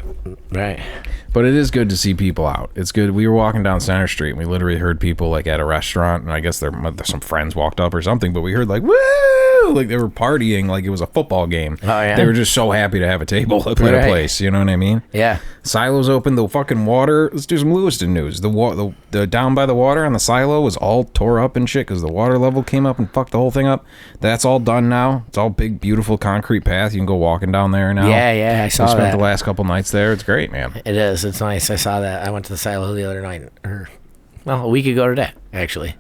But it is good to see people out. It's good. We were walking down Center Street and we literally heard people like at a restaurant, and I guess some friends walked up or something, but we heard like, woo! Like they were partying like it was a football game. Oh, yeah? They were just so happy to have a table at a place. You know what I mean? Yeah. Silos open. The fucking water. Let's do some Lewiston news. The down by the water on the silo was all tore up and shit because the water level came up and fucked the whole thing up. That's all done now. It's all big, beautiful concrete path. You can go walking down there now. Yeah, I saw that. We spent the last couple nights there. It's great, man. It is. It's nice. I saw that. I went to the silo the other night, a week ago today, actually,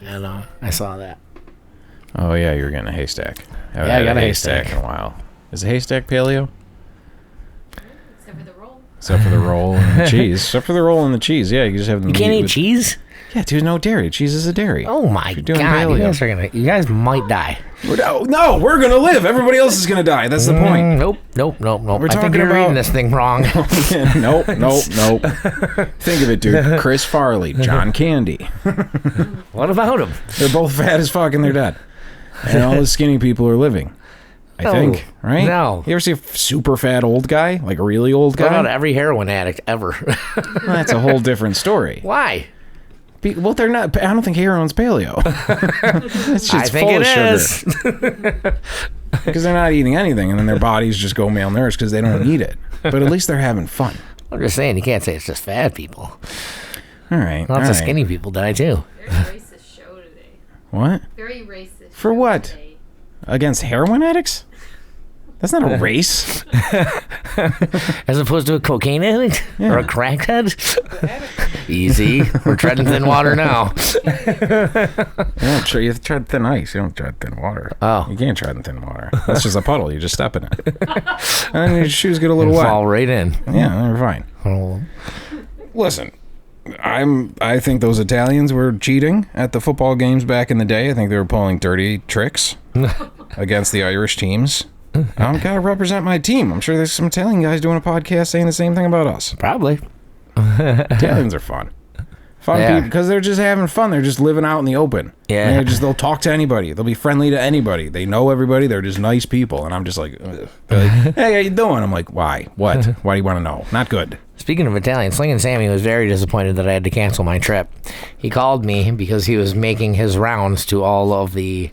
and I saw that. Oh yeah, you were getting a haystack. Yeah, I got a haystack in a while. Is a haystack paleo? Except for the roll. Except for the roll and the cheese. Except for the roll and the cheese. Yeah, you just have. You can't eat cheese? Yeah, dude, no dairy. Cheese is a dairy. Oh my god! Paleo. You guys might die. No, we're gonna live. Everybody else is gonna die. That's the point. Nope. We're I think you're reading this thing wrong. Nope. Think of it, dude. Chris Farley, John Candy. What about him? They're both fat as fuck and they're dead. And all the skinny people are living. I think, right? No. You ever see a super fat old guy? Like a really old guy? What about every heroin addict ever? Well, that's a whole different story. Why? Well, they're not. I don't think heroin's paleo. It's just I think full it of is. sugar. Because they're not eating anything, and then their bodies just go malnourished because they don't eat it. But at least they're having fun. I'm just saying, you can't say it's just fat people. All right. Lots of skinny people die too. Very racist show today. What? Very racist. For show what? Today. Against heroin addicts? That's not a race. As opposed to a cocaine addict or a crackhead. Easy. We're treading thin water now. You tread thin ice. You don't tread thin water. Oh. You can't tread in thin water. That's just a puddle. You just step in it. And then your shoes get a little wet. Fall right in. Yeah, they're fine. Oh. Listen, I think those Italians were cheating at the football games back in the day. I think they were pulling dirty tricks against the Irish teams. I'm gotta represent my team. I'm sure there's some Italian guys doing a podcast saying the same thing about us. Probably. Italians are fun. People because they're just having fun. They're just living out in the open. Yeah. And they'll talk to anybody. They'll be friendly to anybody. They know everybody. They're just nice people. And I'm just like, they're like, hey, how you doing? I'm like, why? What? Why do you want to know? Not good. Speaking of Italian, Slingin' Sammy was very disappointed that I had to cancel my trip. He called me because he was making his rounds to all of the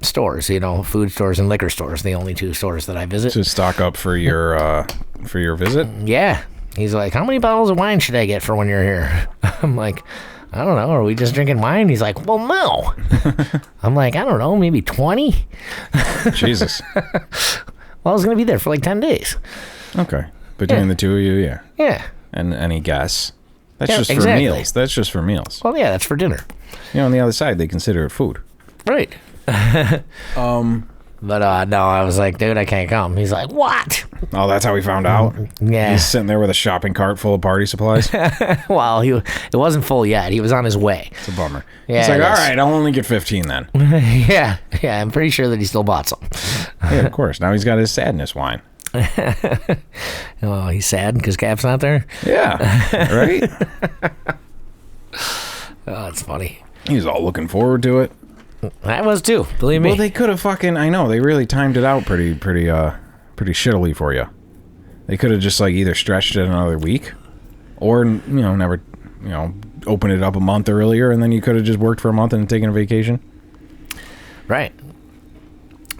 stores, food stores and liquor stores, the only two stores that I visit. To stock up for your visit? Yeah. He's like, how many bottles of wine should I get for when you're here? I'm like, I don't know. Are we just drinking wine? He's like, well, no. I'm like, I don't know, maybe 20? Jesus. Well, I was going to be there for like 10 days. Okay. Between the two of you, yeah. Yeah. And any guess? That's just exactly. for meals. That's just for meals. Well, yeah, that's for dinner. On the other side, they consider it food. Right. But no, I was like, dude, I can't come. He's like, what? Oh, that's how we found out? Yeah. He's sitting there with a shopping cart full of party supplies? Well, it wasn't full yet. He was on his way. It's a bummer. Yeah, He's like, all right, I'll only get 15 then. Yeah, I'm pretty sure that he still bought some. Yeah, of course. Now he's got his sadness wine. Oh, he's sad because Cap's not there? Yeah, right? Oh, that's funny. He's all looking forward to it. I was too, believe me. Well, they could have I know, they really timed it out pretty shittily for you. They could have just either stretched it another week or, never, opened it up a month earlier, and then you could have just worked for a month and taken a vacation. Right.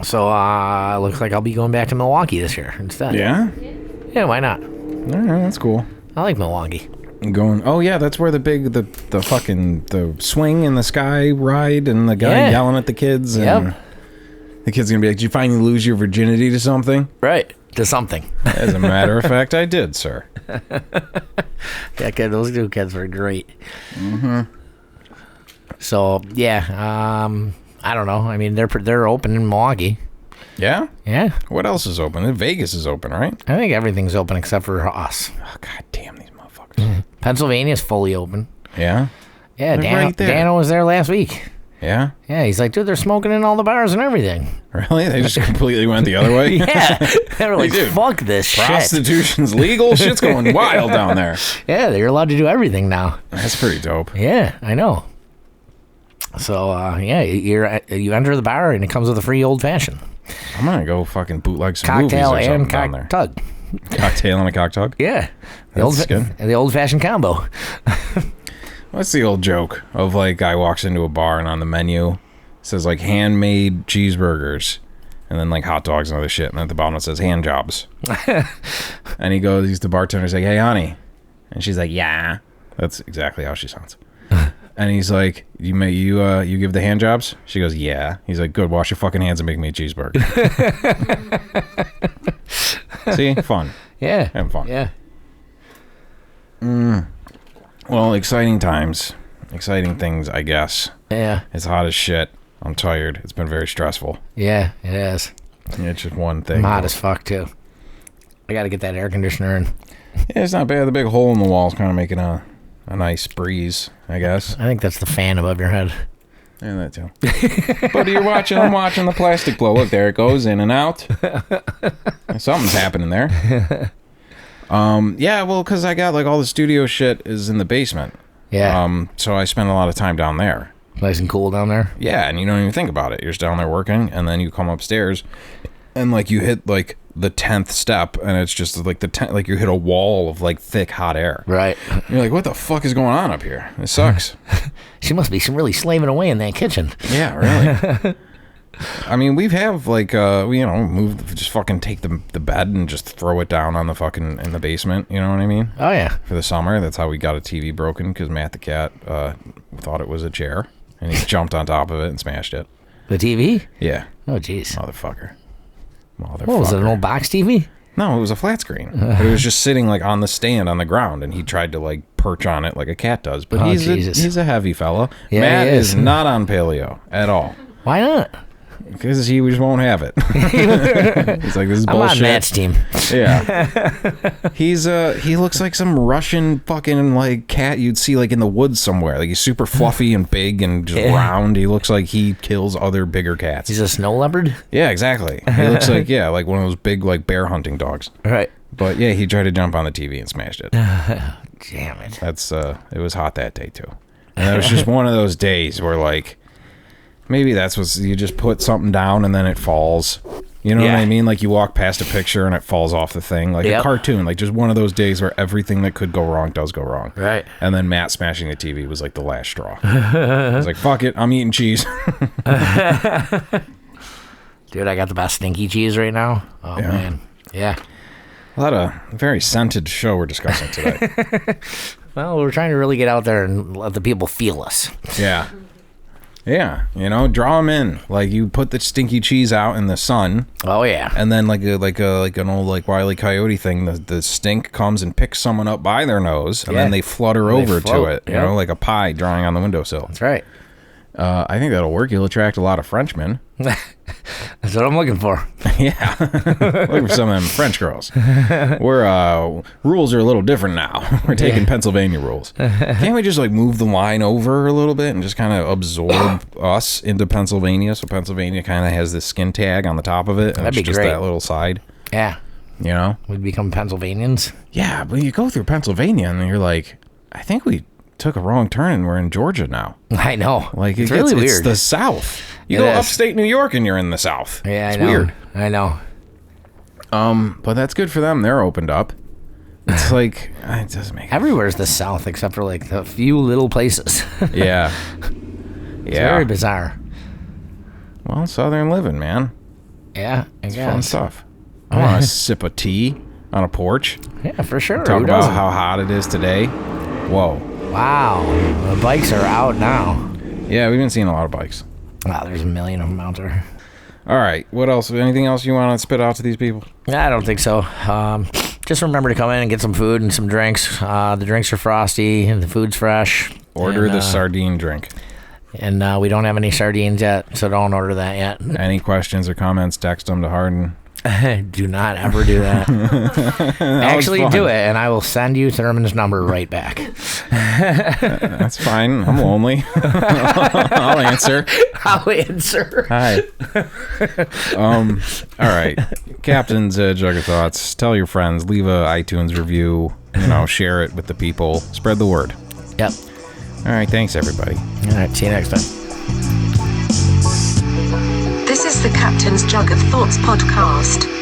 So, looks like I'll be going back to Milwaukee this year instead. Yeah? Yeah, why not? All right, that's cool. I like Milwaukee. Oh yeah, that's where the swing in the sky ride and the guy yelling at the kids and the kid's gonna be like, did you finally lose your virginity to something? Right, to something. As a matter of fact, I did, sir. Yeah, those two kids were great. Mm-hmm. So yeah, I don't know. I mean, they're open in Milwaukee. Yeah? Yeah. What else is open? Vegas is open, right? I think everything's open except for us. Oh, god damn these motherfuckers. Pennsylvania's fully open. Yeah? Yeah, They're right there. Dano was there last week. Yeah? Yeah, he's like, dude, they're smoking in all the bars and everything. Really? They just completely went the other way? Yeah. They were like, Dude, fuck this shit. Prostitution's legal? Shit's going wild down there. Yeah, they're allowed to do everything now. That's pretty dope. Yeah, I know. So, yeah, you enter the bar and it comes with a free old fashioned. I'm going to go fucking bootleg some Cocktail movies or and something down there. tug. Cocktail and a cock tug? Yeah. That's good. The old fashioned combo. What's the old joke of like guy walks into a bar and on the menu says like handmade cheeseburgers and then like hot dogs and other shit, and at the bottom it says hand jobs. And he's the bartender's like, hey honey, and she's like, yeah. That's exactly how she sounds. And he's like, you give the hand jobs? She goes, yeah. He's like, good, wash your fucking hands and make me a cheeseburger. See, fun. Yeah. Having fun. Yeah. Well, exciting times. Exciting things, I guess. Yeah. It's hot as shit. I'm tired. It's been very stressful. Yeah, it is. It's just one thing. I'm hot as fuck, too. I got to get that air conditioner in. Yeah, it's not bad. The big hole in the wall is kind of making a nice breeze, I guess. I think that's the fan above your head. Yeah, that too. But I'm watching the plastic blow. Look, there it goes, in and out. Something's happening there. Yeah, well, because I got like all the studio shit is in the basement. Yeah. So I spend a lot of time down there. Nice and cool down there. Yeah, and you don't even think about it. You're just down there working, and then you come upstairs, and like you hit like the 10th step, and it's just like like you hit a wall of like thick hot air. Right. You're like, what the fuck is going on up here? It sucks. She must be really slaving away in that kitchen. Yeah, really. I mean, we have like just fucking take the bed and just throw it down on the fucking in the basement. You know what I mean? Oh yeah. For the summer, that's how we got a TV broken, because Matt the cat thought it was a chair and he jumped on top of it and smashed it. The TV? Yeah. Oh jeez. Motherfucker. What was it? An old box TV? No, it was a flat screen. But it was just sitting like on the stand on the ground, and he tried to like perch on it like a cat does. But he's a heavy fella. Yeah, Matt he is. not on Paleo at all. Why not? Because he just won't have it. He's like, this is I'm bullshit. on Matt's team. Yeah. He looks like some Russian fucking like cat you'd see like in the woods somewhere. Like he's super fluffy and big and just round. He looks like he kills other bigger cats. He's a snow leopard? Yeah, exactly. He looks like like one of those big like bear hunting dogs. Right. But yeah, he tried to jump on the TV and smashed it. Damn it. That's it was hot that day too. And that was just one of those days where like maybe that's what you just put something down and then it falls. You know what I mean? Like you walk past a picture and it falls off the thing. Like a cartoon. Like just one of those days where everything that could go wrong does go wrong. Right. And then Matt smashing the TV was like the last straw. I was like, fuck it. I'm eating cheese. Dude, I got the best stinky cheese right now. Oh, Yeah. man. Yeah. A lot of very scented show we're discussing today. Well, we're trying to really get out there and let the people feel us. Yeah. Yeah, draw them in. Like you put the stinky cheese out in the sun. Oh yeah. And then like an old like Wile E. Coyote thing, the stink comes and picks someone up by their nose, and then they flutter over to it. You know, like a pie drying on the windowsill. That's right. I think that'll work. You'll attract a lot of Frenchmen. That's what I'm looking for. Yeah, looking for some of them French girls. We're rules are a little different now. We're taking Pennsylvania rules. Can't we just like move the line over a little bit and just kind of absorb us into Pennsylvania? So Pennsylvania kind of has this skin tag on the top of it, and That'd be it's just great. that little side. Yeah. You know? We'd become Pennsylvanians. Yeah, but you go through Pennsylvania and you're like, I think we took a wrong turn and we're in Georgia now. I know. Like it's really weird. It's the South. You go upstate New York and you're in the South. Yeah, it's I know. Weird. I know. But that's good for them. They're opened up. It's like it doesn't make Everywhere's the South except for like a few little places. Yeah. It's very bizarre. Well, Southern living, man. Yeah, I It's guess. fun stuff. I want to sip a tea on a porch. Yeah, for sure. Talk Who about doesn't? how hot it is today. Whoa. Wow, the bikes are out now. Yeah, we've been seeing a lot of bikes. Wow, there's a million of them out there. All right. What else? Anything else you want to spit out to these people? I don't think so. Just remember to come in and get some food and some drinks. The drinks are frosty and the food's fresh. Order And, the sardine drink. And we don't have any sardines yet, so don't order that yet. Any questions or comments, text them to Hardin. Do not ever do that. Actually, do it, and I will send you Thurman's number right back. That's fine. I'm lonely. I'll answer. I'll answer. Hi. All right. Captain's Jug of Thoughts. Tell your friends. Leave a iTunes review. Share it with the people. Spread the word. Yep. All right. Thanks, everybody. All right. See you next time. This is the Captain's Jug of Thoughts podcast.